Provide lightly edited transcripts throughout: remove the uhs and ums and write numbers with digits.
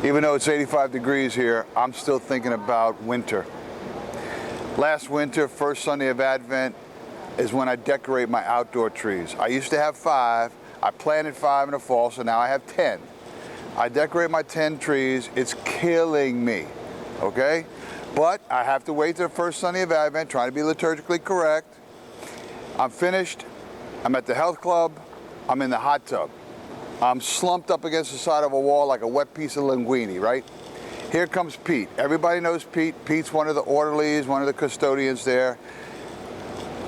Even though it's 85 degrees here, I'm still thinking about winter. Last winter, first Sunday of Advent, is when I decorate my outdoor trees. I used to have 5. I planted 5 in the fall, so now I have 10. I decorate my 10 trees. It's killing me, okay? But I have to wait till the first Sunday of Advent, trying to be liturgically correct. I'm finished. I'm at the health club. I'm in the hot tub. I'm slumped up against the side of a wall like a wet piece of linguine, right? Here comes Pete. Everybody knows Pete. Pete's one of the orderlies, one of the custodians there.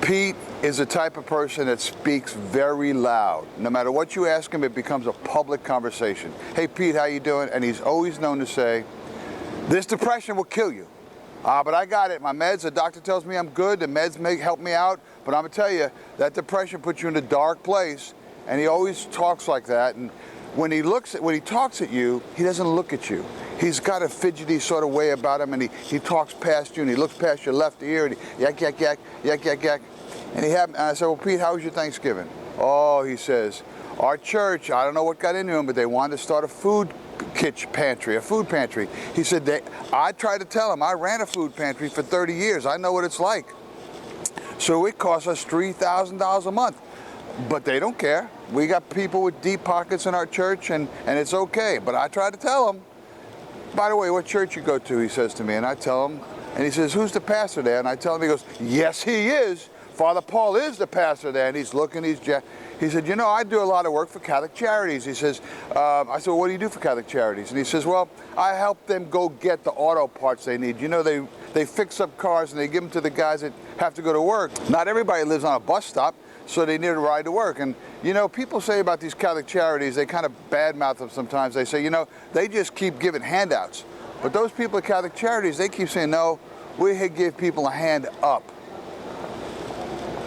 Pete is the type of person that speaks very loud. No matter what you ask him, it becomes a public conversation. Hey, Pete, how you doing? And he's always known to say, this depression will kill you. But I got it. My meds, the doctor tells me I'm good. The meds may help me out. But I'm going to tell you, that depression puts you in a dark place. And he always talks like that. And when he talks at you, he doesn't look at you. He's got a fidgety sort of way about him, and he talks past you, and he looks past your left ear, and he yak, yak, yak, yak, yak, yak. And I said, well, Pete, how was your Thanksgiving? Oh, he says, our church, I don't know what got into him, but they wanted to start a food pantry. He said, I tried to tell him, I ran a food pantry for 30 years. I know what it's like. So it costs us $3,000 a month. But they don't care. We got people with deep pockets in our church, and it's okay. But I tried to tell him, by the way, what church you go to, he says to me, and I tell him, and he says, who's the pastor there? And I tell him, he goes, yes, he is. Father Paul is the pastor there. And he's looking, he said, you know, I do a lot of work for Catholic Charities. He says, I said, well, what do you do for Catholic Charities? And he says, well, I help them go get the auto parts they need. You know, they fix up cars and they give them to the guys that have to go to work. Not everybody lives on a bus stop, so they need a ride to work. And, you know, people say about these Catholic Charities, they kind of badmouth them sometimes. They say, you know, they just keep giving handouts. But those people at Catholic Charities, they keep saying, no, we give people a hand up.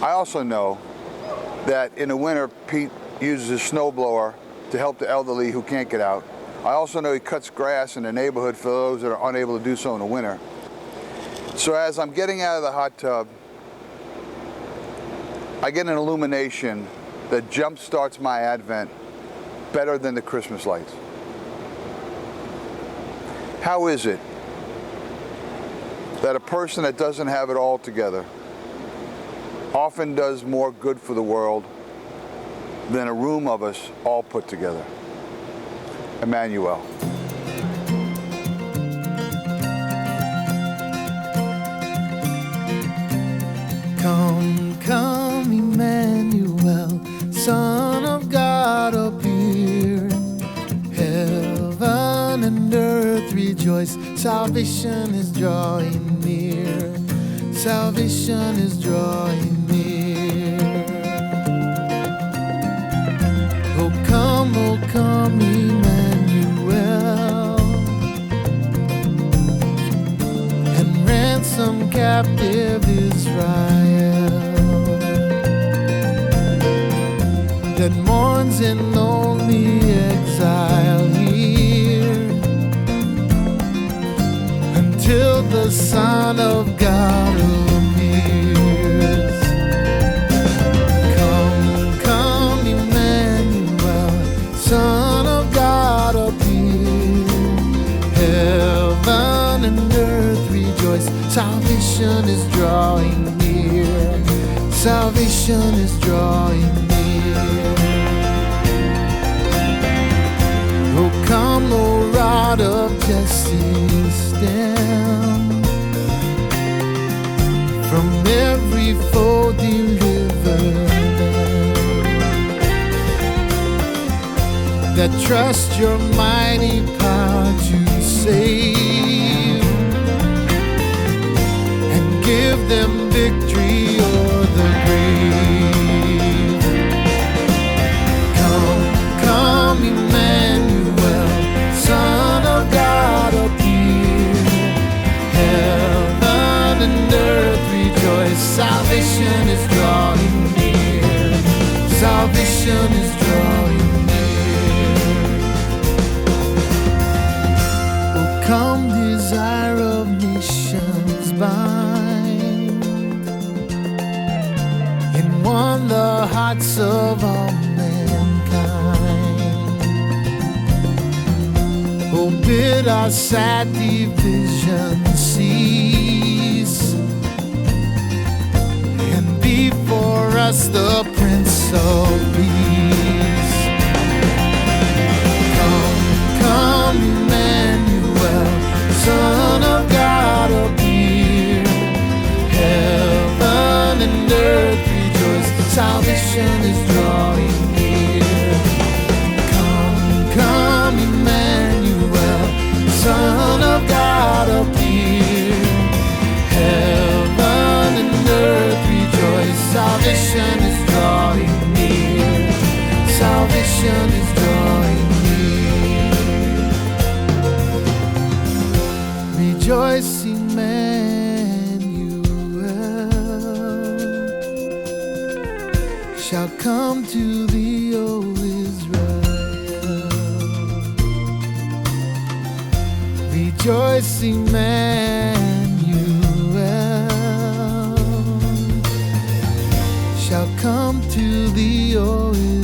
I also know that in the winter, Pete uses his snowblower to help the elderly who can't get out. I also know he cuts grass in the neighborhood for those that are unable to do so in the winter. So as I'm getting out of the hot tub, I get an illumination that jump-starts my Advent better than the Christmas lights. How is it that a person that doesn't have it all together often does more good for the world than a room of us all put together? Emmanuel. Come, come, Emmanuel, Son of God, appear. Heaven and earth rejoice, salvation is drawing near. Salvation is drawing near. Oh, come, Emmanuel, and ransom captive Israel that mourns in lonely exile here until the Son of God appears. Come, come, Emmanuel, Son of God, appear. Heaven and earth rejoice, salvation is drawing near. Salvation is drawing near. Oh, come, O rod of Jesse, stand from every foe deliver that trust your mighty power to save and give them victory o'er the grave. Come, come, Emmanuel, Son of God, appear. Heaven and earth rejoice, salvation is drawing near. Salvation is drawing near. Oh, come, desire of nations, bind in one the hearts of all mankind. Oh, bid our sad division cease, and be for us the Prince of Peace. Come, come, Emmanuel, Son of God, appear. Heaven and earth rejoice, salvation is drawing near. Come, come, Emmanuel, Son of God, appear. Heaven and earth rejoice, salvation is drawing near. Salvation is drawing near. Rejoice, Emmanuel shall come to thee, O Israel. Rejoice, Emmanuel shall come to thee, O Israel.